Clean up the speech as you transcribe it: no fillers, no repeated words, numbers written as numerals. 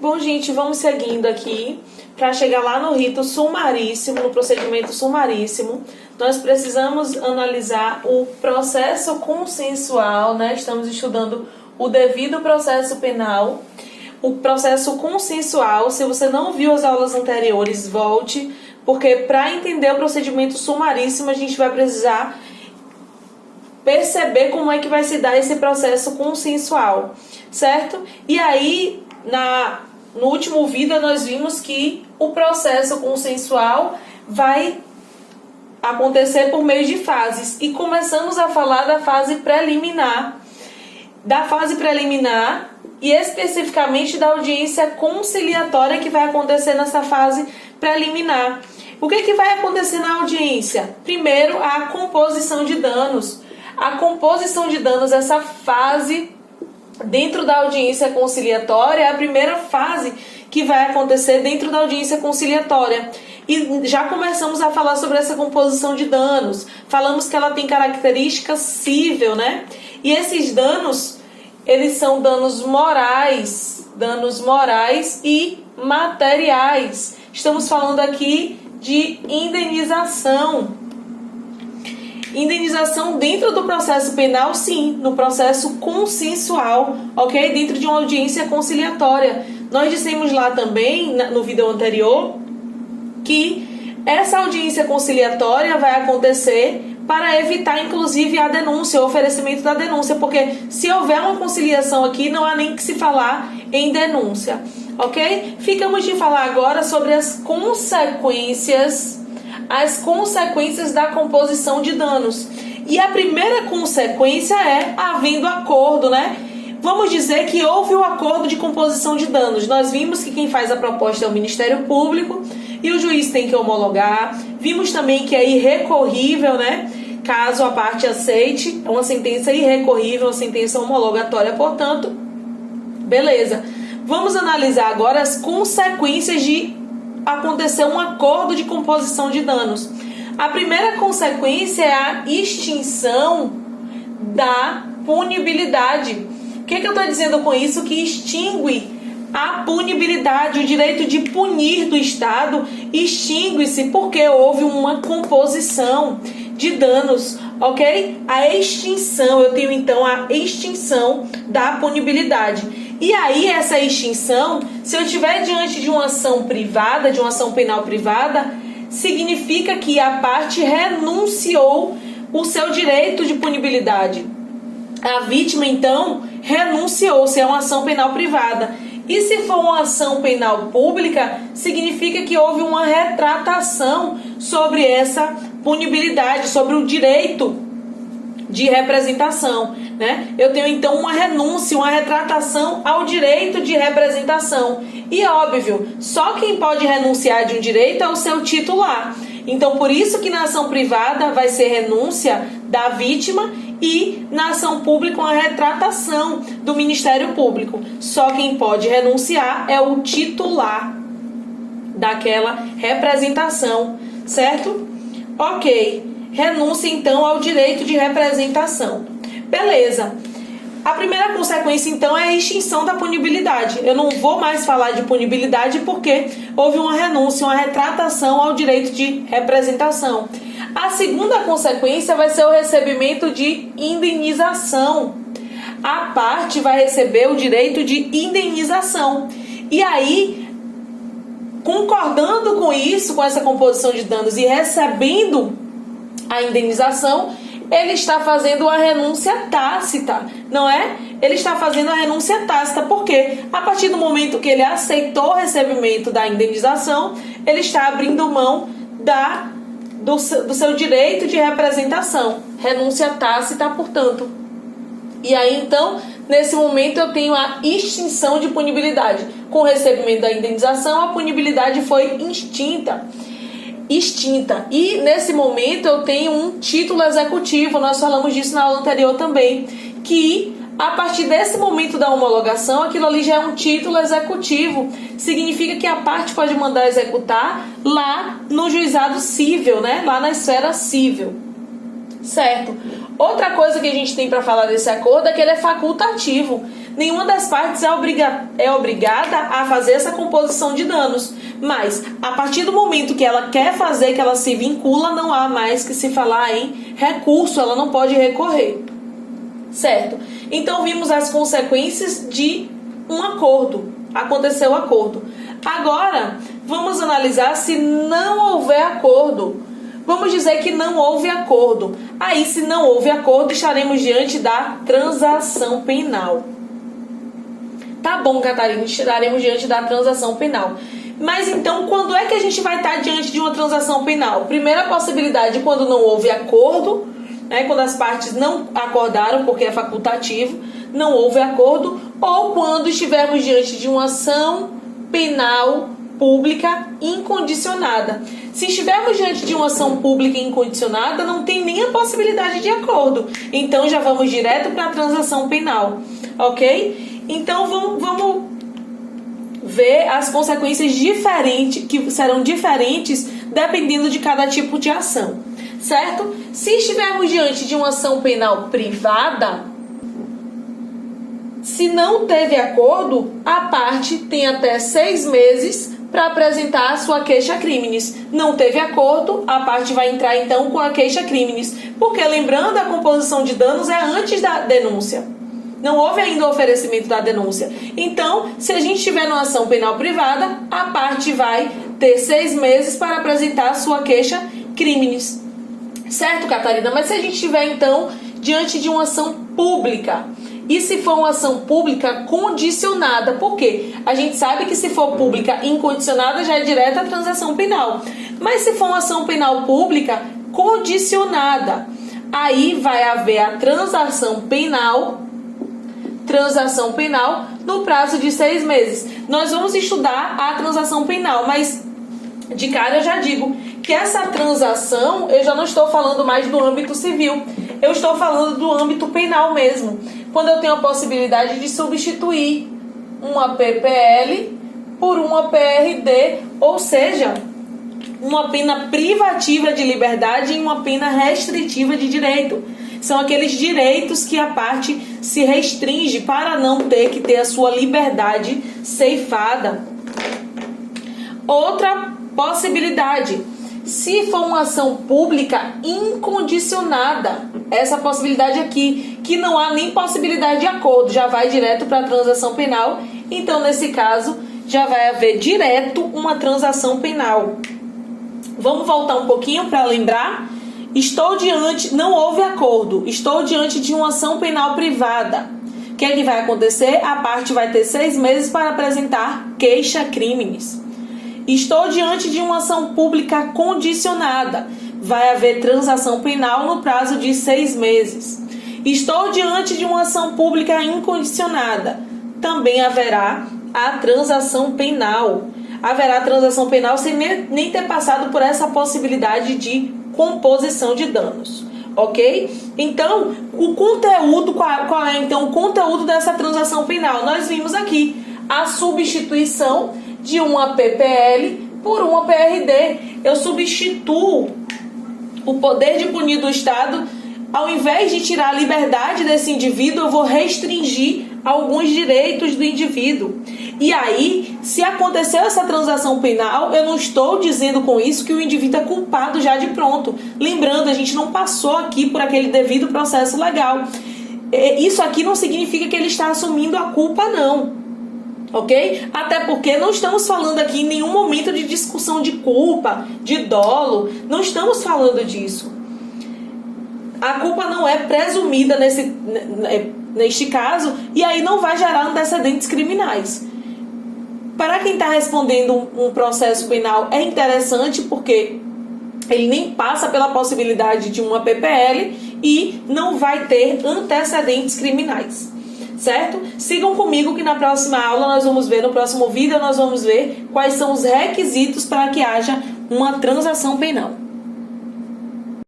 Bom, gente, vamos seguindo aqui para chegar lá no rito sumaríssimo, no procedimento sumaríssimo. Nós precisamos analisar o processo consensual, né? Estamos estudando o devido processo penal. O processo consensual, se você não viu as aulas anteriores, volte, porque para entender o procedimento sumaríssimo, a gente vai precisar perceber como é que vai se dar esse processo consensual, certo? E aí, no último vídeo, nós vimos que o processo consensual vai acontecer por meio de fases. E começamos a falar da fase preliminar. E especificamente da audiência conciliatória que vai acontecer nessa fase preliminar. O que vai acontecer na audiência? Primeiro, a composição de danos. A composição de danos, essa fase dentro da audiência conciliatória, é a primeira fase que vai acontecer dentro da audiência conciliatória. E já começamos a falar sobre essa composição de danos. Falamos que ela tem característica cível, né? E esses danos, eles são danos morais e materiais. Estamos falando aqui de indenização. Indenização dentro do processo penal, sim, no processo consensual, ok? Dentro de uma audiência conciliatória. Nós dissemos lá também, no vídeo anterior, que essa audiência conciliatória vai acontecer para evitar, inclusive, a denúncia, o oferecimento da denúncia, porque se houver uma conciliação aqui, não há nem que se falar em denúncia, ok? Ficamos de falar agora sobre as consequências da composição de danos. E a primeira consequência é havendo acordo, né? Vamos dizer que houve o acordo de composição de danos. Nós vimos que quem faz a proposta é o Ministério Público e o juiz tem que homologar. Vimos também que é irrecorrível, né? Caso a parte aceite, é uma sentença irrecorrível, uma sentença homologatória, portanto, beleza. Vamos analisar agora as consequências de acontecer um acordo de composição de danos. A primeira consequência é a extinção da punibilidade. O que eu estou dizendo com isso? Que extingue a punibilidade, o direito de punir do Estado extingue-se porque houve uma composição de danos, ok? A extinção, eu tenho então a extinção da punibilidade. E aí essa extinção, se eu estiver diante de uma ação privada, de uma ação penal privada, significa que a parte renunciou o seu direito de punibilidade. A vítima, então, renunciou, se é uma ação penal privada. E se for uma ação penal pública, significa que houve uma retratação sobre essa punibilidade, sobre o direito de representação, né? Eu tenho então uma renúncia, uma retratação ao direito de representação. E óbvio, só quem pode renunciar de um direito é o seu titular. Então, por isso que na ação privada vai ser renúncia da vítima e na ação pública uma retratação do Ministério Público. Só quem pode renunciar é o titular daquela representação, certo? Ok. Renúncia, então, ao direito de representação. Beleza. A primeira consequência, então, é a extinção da punibilidade. Eu não vou mais falar de punibilidade porque houve uma renúncia, uma retratação ao direito de representação. A segunda consequência vai ser o recebimento de indenização. A parte vai receber o direito de indenização. E aí, concordando com isso, com essa composição de danos e recebendo a indenização, ele está fazendo a renúncia tácita, não é? Ele está fazendo a renúncia tácita, porque a partir do momento que ele aceitou o recebimento da indenização, ele está abrindo mão do seu direito de representação. Renúncia tácita, portanto. E aí, então, nesse momento eu tenho a extinção de punibilidade. Com o recebimento da indenização, a punibilidade foi extinta. E nesse momento eu tenho um título executivo, nós falamos disso na aula anterior também, que a partir desse momento da homologação, aquilo ali já é um título executivo, significa que a parte pode mandar executar lá no juizado cível, né? Lá na esfera cível, certo? Outra coisa que a gente tem para falar desse acordo é que ele é facultativo. nenhuma das partes é obrigada a fazer essa composição de danos. Mas, a partir do momento que ela quer fazer, que ela se vincula, não há mais que se falar em recurso, ela não pode recorrer. Certo? Então, vimos as consequências de um acordo. Aconteceu o acordo. Agora, vamos analisar se não houver acordo. Vamos dizer que não houve acordo. Aí, se não houve acordo, estaremos diante da transação penal. Tá bom, Catarina, estaremos diante da transação penal. Mas então, quando é que a gente vai estar diante de uma transação penal? Primeira possibilidade, quando não houve acordo, né, quando as partes não acordaram, porque é facultativo, não houve acordo, ou quando estivermos diante de uma ação penal pública incondicionada. Se estivermos diante de uma ação pública incondicionada, não tem nem a possibilidade de acordo. Então, já vamos direto para a transação penal, ok? Então, vamos ver as consequências diferentes, que serão diferentes dependendo de cada tipo de ação, certo? Se estivermos diante de uma ação penal privada, se não teve acordo, a parte tem até 6 meses para apresentar a sua queixa criminis. Não teve acordo, a parte vai entrar então com a queixa criminis, porque lembrando, a composição de danos é antes da denúncia. Não houve ainda o oferecimento da denúncia. Então, se a gente tiver numa ação penal privada, a parte vai ter 6 meses para apresentar a sua queixa criminis. Certo, Catarina? Mas se a gente estiver, então, diante de uma ação pública, e se for uma ação pública condicionada, por quê? A gente sabe que se for pública incondicionada, já é direta a transação penal. Mas se for uma ação penal pública condicionada, aí vai haver a transação penal no prazo de 6 meses. Nós vamos estudar a transação penal, mas de cara eu já digo que essa transação, eu já não estou falando mais do âmbito civil, eu estou falando do âmbito penal mesmo, quando eu tenho a possibilidade de substituir uma PPL por uma PRD, ou seja, uma pena privativa de liberdade e uma pena restritiva de direito. São aqueles direitos que a parte se restringe para não ter que ter a sua liberdade ceifada. Outra possibilidade, se for uma ação pública incondicionada, essa possibilidade aqui, que não há nem possibilidade de acordo, já vai direto para a transação penal. Então, nesse caso, já vai haver direto uma transação penal. Vamos voltar um pouquinho para lembrar. Não houve acordo, estou diante de uma ação penal privada. O que é que vai acontecer? A parte vai ter 6 meses para apresentar queixa criminis. Estou diante de uma ação pública condicionada. Vai haver transação penal no prazo de 6 meses. Estou diante de uma ação pública incondicionada. Também haverá a transação penal. Haverá transação penal sem nem ter passado por essa possibilidade de composição de danos, ok? Então, o conteúdo, qual é então o conteúdo dessa transação penal? Nós vimos aqui a substituição de uma PPL por uma PRD. Eu substituo o poder de punir do Estado. Ao invés de tirar a liberdade desse indivíduo, eu vou restringir alguns direitos do indivíduo. E aí, se aconteceu essa transação penal, eu não estou dizendo com isso que o indivíduo é culpado já de pronto. Lembrando, a gente não passou aqui por aquele devido processo legal. Isso aqui não significa que ele está assumindo a culpa, não. Ok? Até porque não estamos falando aqui em nenhum momento de discussão de culpa, de dolo. Não estamos falando disso. A culpa não é presumida neste caso, e aí não vai gerar antecedentes criminais. Para quem está respondendo um processo penal, é interessante porque ele nem passa pela possibilidade de uma PPL e não vai ter antecedentes criminais. Certo? Sigam comigo que na próxima aula nós vamos ver, no próximo vídeo nós vamos ver quais são os requisitos para que haja uma transação penal.